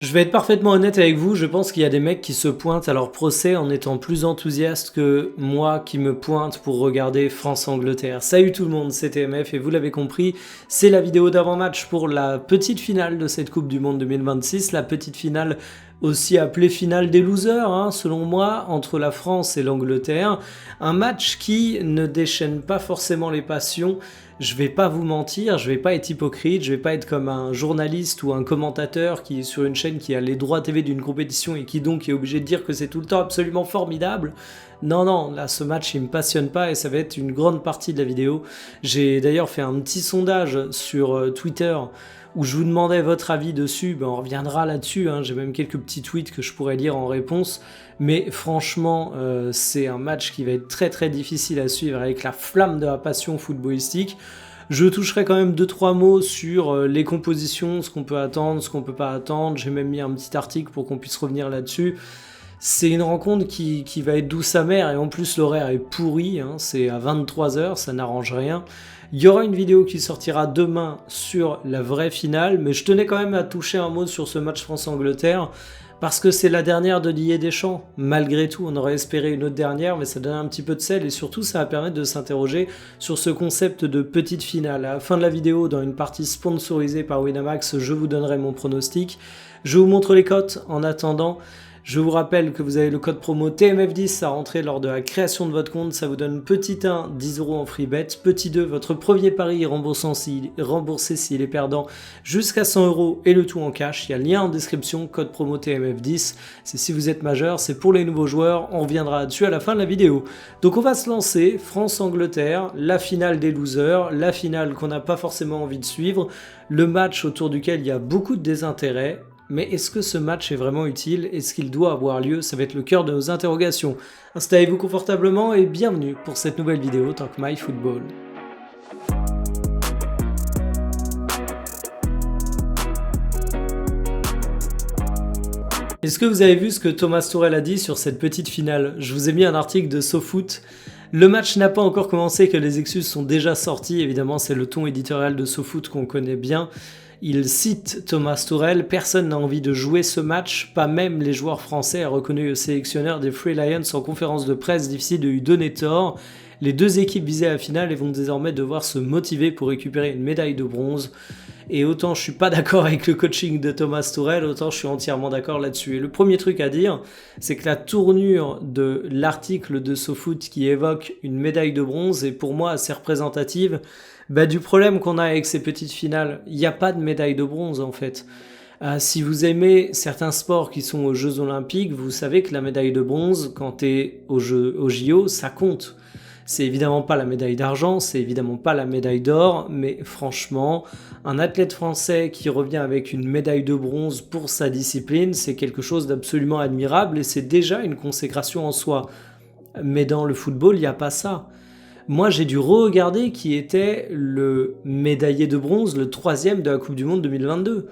Je vais être parfaitement honnête avec vous, je pense qu'il y a des mecs qui se pointent à leur procès en étant plus enthousiastes que moi qui me pointe pour regarder France-Angleterre. Salut tout le monde, c'est TMF et vous l'avez compris, c'est la vidéo d'avant-match pour la petite finale de cette Coupe du Monde 2026, la petite finale aussi appelée finale des losers, selon moi, entre la France et l'Angleterre. Un match qui ne déchaîne pas forcément les passions. Je vais pas vous mentir, je vais pas être hypocrite, je vais pas être comme un journaliste ou un commentateur qui est sur une chaîne qui a les droits TV d'une compétition et qui donc est obligé de dire que c'est tout le temps absolument formidable. Non, là ce match il me passionne pas et ça va être une grande partie de la vidéo. J'ai d'ailleurs fait un petit sondage sur Twitter où je vous demandais votre avis dessus, on reviendra là-dessus, j'ai même quelques petits tweets que je pourrais lire en réponse, mais franchement c'est un match qui va être très très difficile à suivre avec la flamme de la passion footballistique. Je toucherai quand même 2-3 mots sur les compositions, ce qu'on peut attendre, ce qu'on peut pas attendre, j'ai même mis un petit article pour qu'on puisse revenir là-dessus. C'est une rencontre qui va être douce amère et en plus l'horaire est pourri, c'est à 23h, ça n'arrange rien. Il y aura une vidéo qui sortira demain sur la vraie finale, mais je tenais quand même à toucher un mot sur ce match France-Angleterre, parce que c'est la dernière de Didier Deschamps. Malgré tout, on aurait espéré une autre dernière, mais ça donne un petit peu de sel, et surtout ça va permettre de s'interroger sur ce concept de petite finale. À la fin de la vidéo, dans une partie sponsorisée par Winamax, je vous donnerai mon pronostic. Je vous montre les cotes en attendant. Je vous rappelle que vous avez le code promo TMF10 à rentrer lors de la création de votre compte, ça vous donne petit 1, 10 € en free bet, petit 2, votre premier pari est remboursé s'il est perdant jusqu'à 100 € et le tout en cash. Il y a le lien en description, code promo TMF10, c'est si vous êtes majeur, c'est pour les nouveaux joueurs, on reviendra là-dessus à la fin de la vidéo. Donc on va se lancer, France-Angleterre, la finale des losers, la finale qu'on n'a pas forcément envie de suivre, le match autour duquel il y a beaucoup de désintérêt. Mais est-ce que ce match est vraiment utile? Est-ce qu'il doit avoir lieu? Ça va être le cœur de nos interrogations. Installez-vous confortablement et bienvenue pour cette nouvelle vidéo Talk My Football. Est-ce que vous avez vu ce que Thomas Tuchel a dit sur cette petite finale? Je vous ai mis un article de SoFoot. Le match n'a pas encore commencé, que les excuses sont déjà sorties. Évidemment, c'est le ton éditorial de SoFoot qu'on connaît bien. Il cite Thomas Tuchel, personne n'a envie de jouer ce match, pas même les joueurs français, a reconnu le sélectionneur des Free Lions en conférence de presse, difficile de lui donner tort. Les deux équipes visées à la finale et vont désormais devoir se motiver pour récupérer une médaille de bronze. Et autant je suis pas d'accord avec le coaching de Thomas Tuchel, autant je suis entièrement d'accord là-dessus. Et le premier truc à dire, c'est que la tournure de l'article de SoFoot qui évoque une médaille de bronze est pour moi assez représentative du problème qu'on a avec ces petites finales. Il n'y a pas de médaille de bronze en fait. Si vous aimez certains sports qui sont aux Jeux Olympiques, vous savez que la médaille de bronze, quand tu es au JO, ça compte. C'est évidemment pas la médaille d'argent, c'est évidemment pas la médaille d'or, mais franchement, un athlète français qui revient avec une médaille de bronze pour sa discipline, c'est quelque chose d'absolument admirable et c'est déjà une consécration en soi. Mais dans le football, il n'y a pas ça. Moi, j'ai dû re-regarder qui était le médaillé de bronze, le 3e de la Coupe du Monde 2022.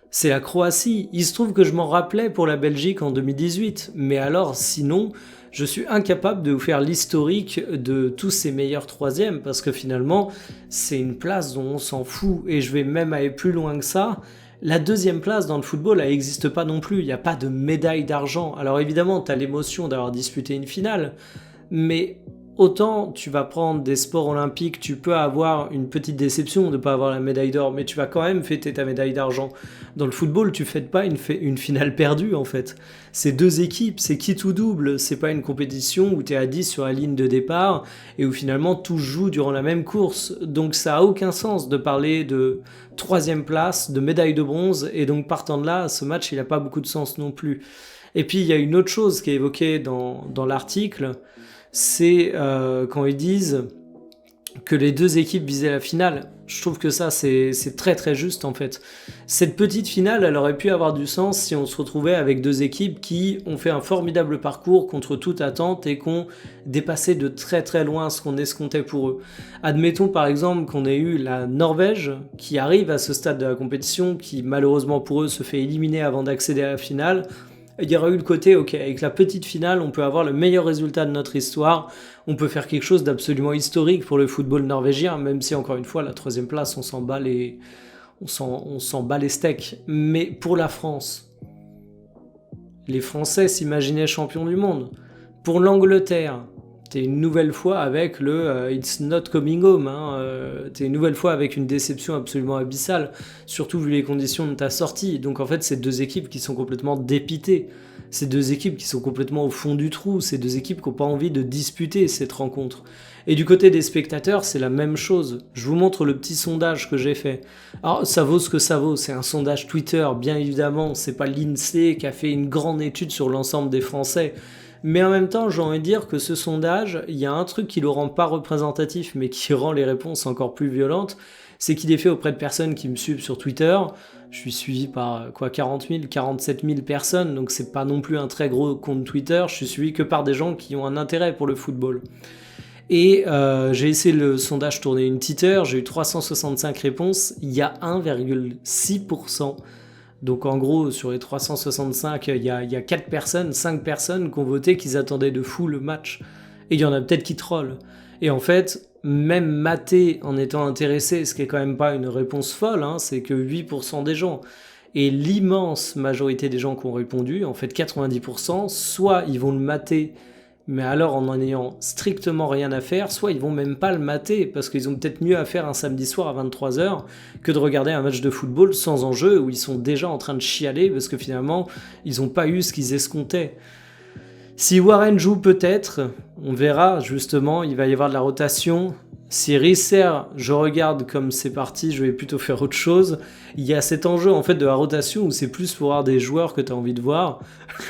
C'est la Croatie. Il se trouve que je m'en rappelais pour la Belgique en 2018. Mais alors, sinon, je suis incapable de vous faire l'historique de tous ces meilleurs 3e parce que finalement, c'est une place dont on s'en fout. Et je vais même aller plus loin que ça. La 2e place dans le football, elle n'existe pas non plus. Il n'y a pas de médaille d'argent. Alors évidemment, tu as l'émotion d'avoir disputé une finale. Mais autant tu vas prendre des sports olympiques, tu peux avoir une petite déception de ne pas avoir la médaille d'or, mais tu vas quand même fêter ta médaille d'argent. Dans le football, tu fêtes pas une finale perdue en fait. C'est deux équipes, c'est quitte ou double, c'est pas une compétition où tu es à 10 sur la ligne de départ et où finalement tout se joue durant la même course. Donc ça a aucun sens de parler de 3e place, de médaille de bronze, et donc partant de là, ce match il a pas beaucoup de sens non plus. Et puis il y a une autre chose qui est évoquée dans l'article, c'est quand ils disent que les deux équipes visaient la finale. Je trouve que ça, c'est très très juste en fait. Cette petite finale, elle aurait pu avoir du sens si on se retrouvait avec deux équipes qui ont fait un formidable parcours contre toute attente et qui ont dépassé de très très loin ce qu'on escomptait pour eux. Admettons par exemple qu'on ait eu la Norvège qui arrive à ce stade de la compétition, qui malheureusement pour eux se fait éliminer avant d'accéder à la finale. Il y aura eu le côté, ok, avec la petite finale, on peut avoir le meilleur résultat de notre histoire, on peut faire quelque chose d'absolument historique pour le football norvégien, même si encore une fois, la 3e place, on s'en bat les steaks. Mais pour la France, les Français s'imaginaient champions du monde. Pour l'Angleterre, t'es une nouvelle fois avec le It's not coming home. T'es une nouvelle fois avec une déception absolument abyssale, surtout vu les conditions de ta sortie. Donc en fait, c'est deux équipes qui sont complètement dépitées. C'est deux équipes qui sont complètement au fond du trou. C'est deux équipes qui n'ont pas envie de disputer cette rencontre. Et du côté des spectateurs, c'est la même chose. Je vous montre le petit sondage que j'ai fait. Alors, ça vaut ce que ça vaut. C'est un sondage Twitter, bien évidemment. C'est pas l'INSEE qui a fait une grande étude sur l'ensemble des Français. Mais en même temps, j'ai envie de dire que ce sondage, il y a un truc qui le rend pas représentatif, mais qui rend les réponses encore plus violentes, c'est qu'il est fait auprès de personnes qui me suivent sur Twitter. Je suis suivi par 40 000, 47 000 personnes, donc c'est pas non plus un très gros compte Twitter. Je suis suivi que par des gens qui ont un intérêt pour le football. Et j'ai essayé le sondage tourner une petite heure, j'ai eu 365 réponses, il y a 1,6%. Donc en gros, sur les 365, il y a 4 personnes, 5 personnes qui ont voté qu'ils attendaient de fou le match. Et il y en a peut-être qui trollent. Et en fait, même maté en étant intéressé, ce qui est quand même pas une réponse folle, c'est que 8% des gens. Et l'immense majorité des gens qui ont répondu, en fait 90%, soit ils vont le mater, mais alors en ayant strictement rien à faire, soit ils vont même pas le mater, parce qu'ils ont peut-être mieux à faire un samedi soir à 23h que de regarder un match de football sans enjeu, où ils sont déjà en train de chialer, parce que finalement, ils n'ont pas eu ce qu'ils escomptaient. Si Warren joue peut-être, on verra justement, il va y avoir de la rotation. Si Risser, je regarde comme c'est parti, je vais plutôt faire autre chose. Il y a cet enjeu en fait de la rotation où c'est plus pour avoir des joueurs que tu as envie de voir.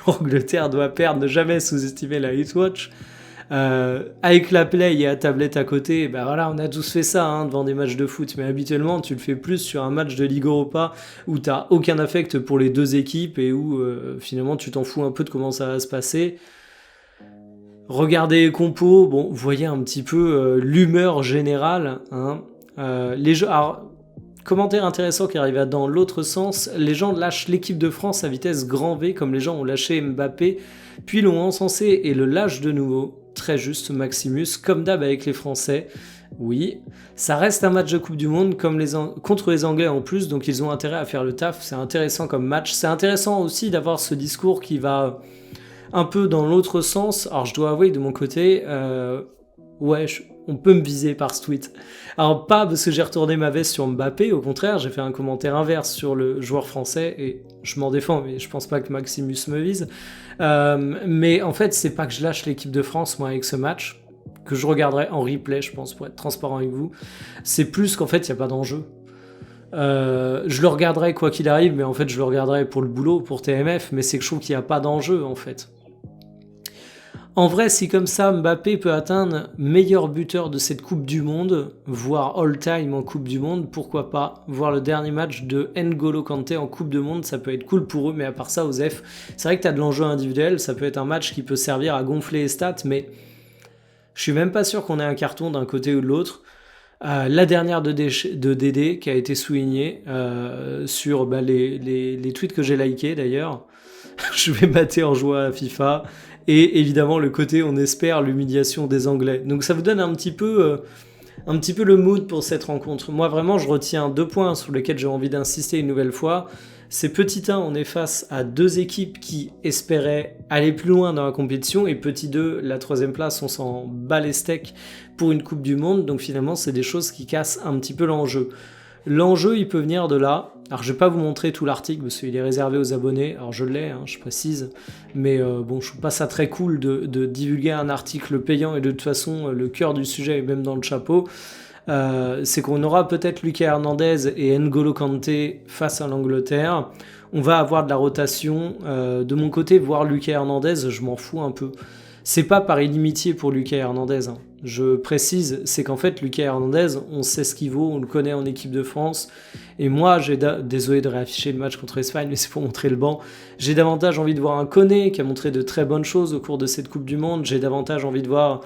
L'Angleterre doit perdre, ne jamais sous-estimer la Hitwatch. Avec la play et la tablette à côté, ben voilà, on a tous fait ça devant des matchs de foot, mais habituellement tu le fais plus sur un match de Ligue Europa où t'as aucun affect pour les deux équipes et où finalement tu t'en fous un peu de comment ça va se passer. Regardez les compos, bon, vous voyez un petit peu l'humeur générale. Les jeux, alors, commentaire intéressant qui arrive dans l'autre sens, les gens lâchent l'équipe de France à vitesse grand V comme les gens ont lâché Mbappé, puis l'ont encensé et le lâchent de nouveau. Très juste, Maximus, comme d'hab avec les Français. Oui, ça reste un match de Coupe du Monde contre les Anglais en plus, donc ils ont intérêt à faire le taf. C'est intéressant comme match. C'est intéressant aussi d'avoir ce discours qui va un peu dans l'autre sens. Alors je dois avouer de mon côté, on peut me viser par ce tweet. Alors pas parce que j'ai retourné ma veste sur Mbappé, au contraire, j'ai fait un commentaire inverse sur le joueur français et je m'en défends, mais je pense pas que Maximus me vise. Mais en fait, c'est pas que je lâche l'équipe de France, moi, avec ce match, que je regarderai en replay, je pense, pour être transparent avec vous. C'est plus qu'en fait, il n'y a pas d'enjeu. Je le regarderai quoi qu'il arrive, mais en fait, je le regarderai pour le boulot, pour TMF, mais c'est que je trouve qu'il n'y a pas d'enjeu, en fait. En vrai, si comme ça Mbappé peut atteindre meilleur buteur de cette Coupe du Monde, voire all-time en Coupe du Monde, pourquoi pas voir le dernier match de N'Golo Kanté en Coupe du Monde, ça peut être cool pour eux, mais à part ça, Osef, c'est vrai que t'as de l'enjeu individuel, ça peut être un match qui peut servir à gonfler les stats, mais je suis même pas sûr qu'on ait un carton d'un côté ou de l'autre. La dernière de Dédé qui a été soulignée sur les tweets que j'ai likés d'ailleurs. Je vais mater en jouant à FIFA. Et évidemment le côté on espère l'humiliation des Anglais. Donc ça vous donne un petit peu le mood pour cette rencontre. Moi vraiment je retiens 2 points sur lesquels j'ai envie d'insister une nouvelle fois. C'est petit 1, on est face à 2 équipes qui espéraient aller plus loin dans la compétition, et petit 2, la 3e place, on s'en bat les steaks pour une Coupe du Monde, donc finalement c'est des choses qui cassent un petit peu l'enjeu. L'enjeu, il peut venir de là. Alors, je vais pas vous montrer tout l'article parce qu'il est réservé aux abonnés. Alors, je l'ai, je précise. Mais bon, je trouve pas ça très cool de divulguer un article payant. Et de toute façon, le cœur du sujet est même dans le chapeau. C'est qu'on aura peut-être Lucas Hernandez et N'Golo Kanté face à l'Angleterre. On va avoir de la rotation. De mon côté, voir Lucas Hernandez, je m'en fous un peu. C'est pas par inimitié pour Lucas Hernandez. Je précise, c'est qu'en fait, Lucas Hernandez, on sait ce qu'il vaut, on le connaît en équipe de France. Et moi, désolé de réafficher le match contre l'Espagne, mais c'est pour montrer le banc. J'ai davantage envie de voir un Koné qui a montré de très bonnes choses au cours de cette Coupe du Monde. J'ai davantage envie de voir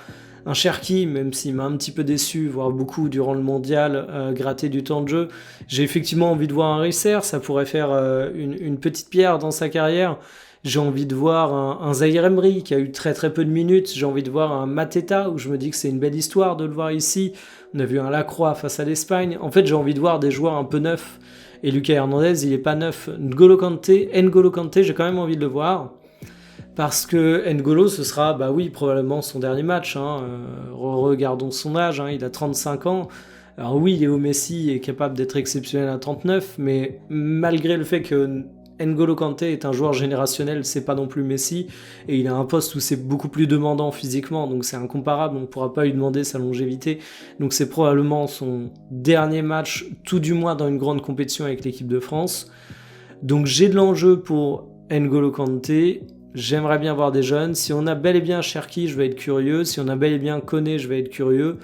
un Cherki, même s'il m'a un petit peu déçu, voire beaucoup durant le mondial, gratter du temps de jeu. J'ai effectivement envie de voir un Risser, ça pourrait faire une petite pierre dans sa carrière. J'ai envie de voir un Zahir Emery qui a eu très très peu de minutes. J'ai envie de voir un Mateta où je me dis que c'est une belle histoire de le voir ici. On a vu un Lacroix face à l'Espagne. En fait, j'ai envie de voir des joueurs un peu neufs. Et Lucas Hernandez, il est pas neuf. N'Golo Kanté, j'ai quand même envie de le voir. Parce que N'Golo, ce sera, bah oui, probablement son dernier match. Regardons son âge, il a 35 ans. Alors oui, Léo Messi est capable d'être exceptionnel à 39, mais malgré le fait que N'Golo Kanté est un joueur générationnel, c'est pas non plus Messi, et il a un poste où c'est beaucoup plus demandant physiquement, donc c'est incomparable, on ne pourra pas lui demander sa longévité. Donc c'est probablement son dernier match, tout du moins dans une grande compétition avec l'équipe de France. Donc j'ai de l'enjeu pour N'Golo Kanté. J'aimerais bien voir des jeunes. Si on a bel et bien Cherki, je vais être curieux. Si on a bel et bien Koné, je vais être curieux.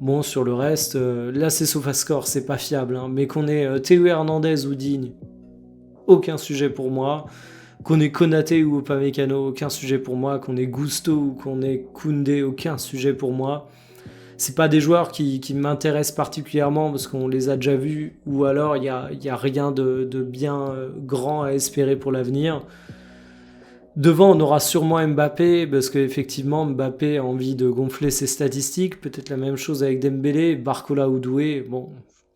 Bon, sur le reste, là c'est SofaScore, c'est pas fiable. Mais qu'on ait Théo Hernandez ou Digne, aucun sujet pour moi. Qu'on ait Konaté ou Upamecano, aucun sujet pour moi. Qu'on ait Gusto ou qu'on ait Koundé, aucun sujet pour moi. C'est pas des joueurs qui m'intéressent particulièrement parce qu'on les a déjà vus, ou alors il y a rien de bien grand à espérer pour l'avenir. Devant, on aura sûrement Mbappé, parce qu'effectivement, Mbappé a envie de gonfler ses statistiques. Peut-être la même chose avec Dembélé, Barcola ou Doué. Bon,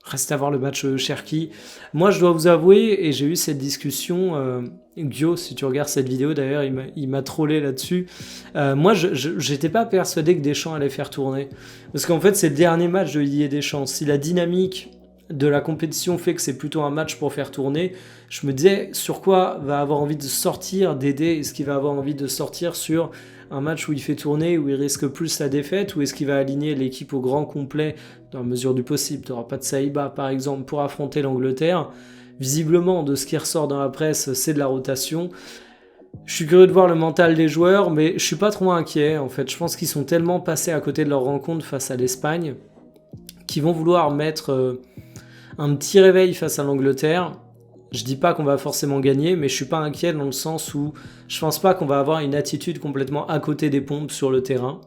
reste à voir le match Cherki. Moi, je dois vous avouer, et j'ai eu cette discussion, Gio, si tu regardes cette vidéo, d'ailleurs, il m'a trollé là-dessus. Moi, j'étais pas persuadé que Deschamps allait faire tourner. Parce qu'en fait, c'est le dernier match de Didier Deschamps. Si la dynamique de la compétition fait que c'est plutôt un match pour faire tourner, je me disais sur quoi va avoir envie de sortir Dédé. Est-ce qu'il va avoir envie de sortir sur un match où il fait tourner, où il risque plus la défaite, ou est-ce qu'il va aligner l'équipe au grand complet dans la mesure du possible? Tu n'auras pas de Saïba par exemple pour affronter l'Angleterre. Visiblement, de ce qui ressort dans la presse, c'est de la rotation. Je suis curieux de voir le mental des joueurs, mais je suis pas trop inquiet en fait. Je pense qu'ils sont tellement passés à côté de leur rencontre face à l'Espagne qu'ils vont vouloir mettre un petit réveil face à l'Angleterre. Je dis pas qu'on va forcément gagner, mais je suis pas inquiet dans le sens où je pense pas qu'on va avoir une attitude complètement à côté des pompes sur le terrain.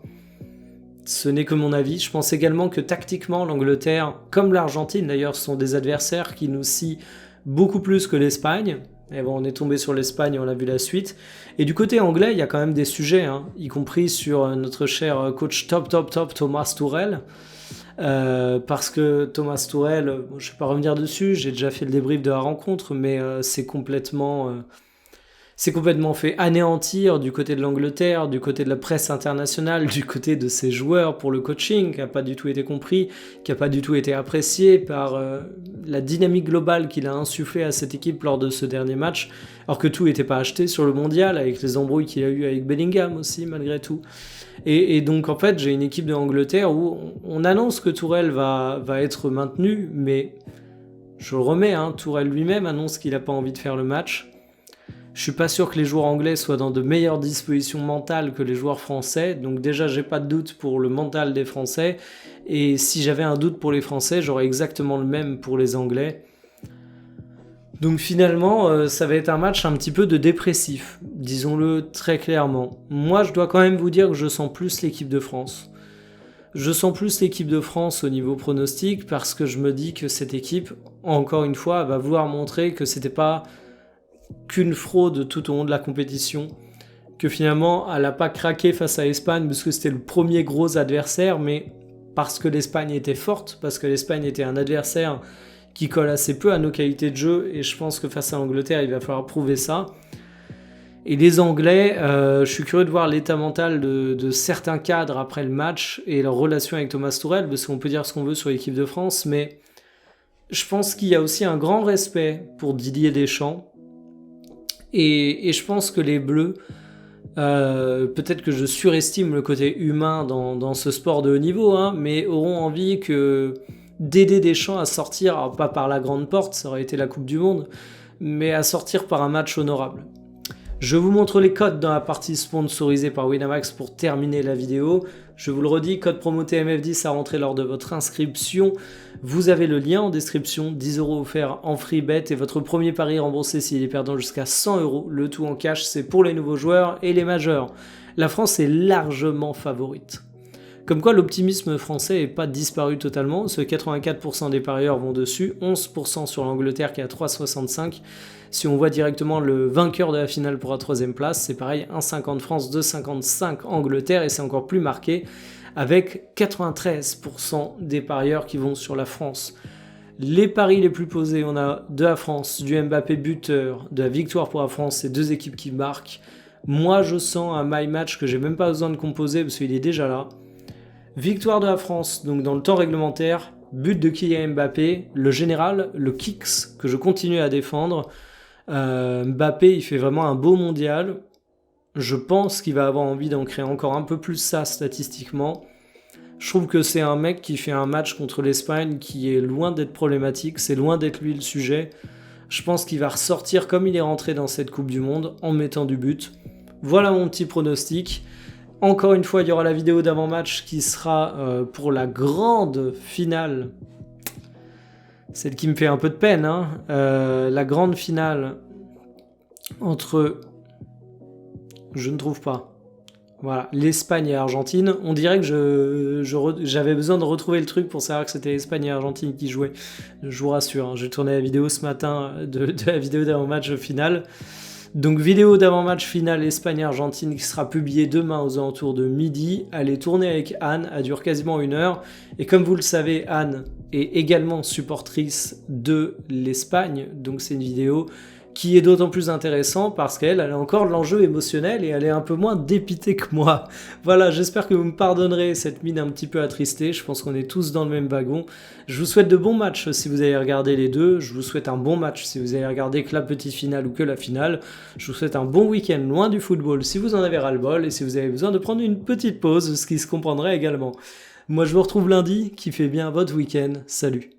Ce n'est que mon avis. Je pense également que tactiquement, l'Angleterre, comme l'Argentine d'ailleurs, sont des adversaires qui nous scient beaucoup plus que l'Espagne. Et bon, on est tombé sur l'Espagne, on a vu la suite. Et du côté anglais, il y a quand même des sujets, y compris sur notre cher coach top Thomas Tuchel. Parce que Thomas Tuchel, je ne vais pas revenir dessus, j'ai déjà fait le débrief de la rencontre, mais c'est complètement fait anéantir du côté de l'Angleterre, du côté de la presse internationale, du côté de ses joueurs pour le coaching, qui n'a pas du tout été compris, qui n'a pas du tout été apprécié par la dynamique globale qu'il a insufflée à cette équipe lors de ce dernier match, alors que tout n'était pas acheté sur le mondial, avec les embrouilles qu'il a eu avec Bellingham aussi, malgré tout. Et donc en fait, j'ai une équipe de Angleterre où on annonce que Tourelle va être maintenu, mais je le remets, Tourelle lui-même annonce qu'il n'a pas envie de faire le match. Je suis pas sûr que les joueurs anglais soient dans de meilleures dispositions mentales que les joueurs français, donc déjà j'ai pas de doute pour le mental des Français, et si j'avais un doute pour les Français, j'aurais exactement le même pour les Anglais. Donc finalement, ça va être un match un petit peu de dépressif, disons-le très clairement. Moi, je dois quand même vous dire que je sens plus l'équipe de France. Je sens plus l'équipe de France au niveau pronostic parce que je me dis que cette équipe, encore une fois, va vouloir montrer que c'était pas qu'une fraude tout au long de la compétition, que finalement, elle n'a pas craqué face à l'Espagne parce que c'était le premier gros adversaire, mais parce que l'Espagne était forte, parce que l'Espagne était un adversaire qui colle assez peu à nos qualités de jeu, et je pense que face à l'Angleterre, il va falloir prouver ça. Et les Anglais, je suis curieux de voir l'état mental de certains cadres après le match et leur relation avec Thomas Tuchel, parce qu'on peut dire ce qu'on veut sur l'équipe de France, mais je pense qu'il y a aussi un grand respect pour Didier Deschamps, et je pense que les Bleus, peut-être que je surestime le côté humain dans ce sport de haut niveau, mais auront envie d'aider Deschamps à sortir, alors pas par la grande porte, ça aurait été la Coupe du Monde, mais à sortir par un match honorable. Je vous montre les codes dans la partie sponsorisée par Winamax pour terminer la vidéo. Je vous le redis, code promo TMF10 à rentrer lors de votre inscription. Vous avez le lien en description, 10 € offerts en free bet et votre premier pari remboursé s'il est perdant jusqu'à 100 €. Le tout en cash, c'est pour les nouveaux joueurs et les majeurs. La France est largement favorite. Comme quoi l'optimisme français n'est pas disparu totalement, ce 84% des parieurs vont dessus, 11% sur l'Angleterre qui est à 3,65. Si on voit directement le vainqueur de la finale pour la 3e place, c'est pareil, 1,50 France, 2,55 Angleterre, et c'est encore plus marqué avec 93% des parieurs qui vont sur la France. Les paris les plus posés, on a de la France, du Mbappé buteur, de la victoire pour la France, c'est 2 équipes qui marquent. Moi, je sens un my match que j'ai même pas besoin de composer parce qu'il est déjà là. Victoire de la France, donc dans le temps réglementaire, but de Kylian Mbappé, le général, le Kicks, que je continue à défendre. Mbappé, il fait vraiment un beau mondial. Je pense qu'il va avoir envie d'en créer encore un peu plus ça statistiquement. Je trouve que c'est un mec qui fait un match contre l'Espagne qui est loin d'être problématique, c'est loin d'être lui le sujet. Je pense qu'il va ressortir comme il est rentré dans cette Coupe du Monde en mettant du but. Voilà mon petit pronostic. Encore une fois, il y aura la vidéo d'avant-match qui sera pour la grande finale. Celle qui me fait un peu de peine, hein. La grande finale entre... Je ne trouve pas. Voilà, l'Espagne et Argentine. On dirait que j'avais besoin de retrouver le truc pour savoir que c'était l'Espagne et Argentine qui jouaient. Je vous rassure, hein, j'ai tourné la vidéo ce matin de la vidéo d'avant-match finale. Donc vidéo d'avant-match finale Espagne-Argentine qui sera publiée demain aux alentours de midi. Elle est tournée avec Anne, elle dure quasiment 1 heure. Et comme vous le savez, Anne est également supportrice de l'Espagne. Donc c'est une vidéo qui est d'autant plus intéressant parce qu'elle a encore de l'enjeu émotionnel et elle est un peu moins dépitée que moi. Voilà, j'espère que vous me pardonnerez cette mine un petit peu attristée, je pense qu'on est tous dans le même wagon. Je vous souhaite de bons matchs si vous avez regardé les deux, je vous souhaite un bon match si vous avez regardé que la petite finale ou que la finale, je vous souhaite un bon week-end loin du football si vous en avez ras-le-bol et si vous avez besoin de prendre une petite pause, ce qui se comprendrait également. Moi je vous retrouve lundi, kiffez bien votre week-end, salut.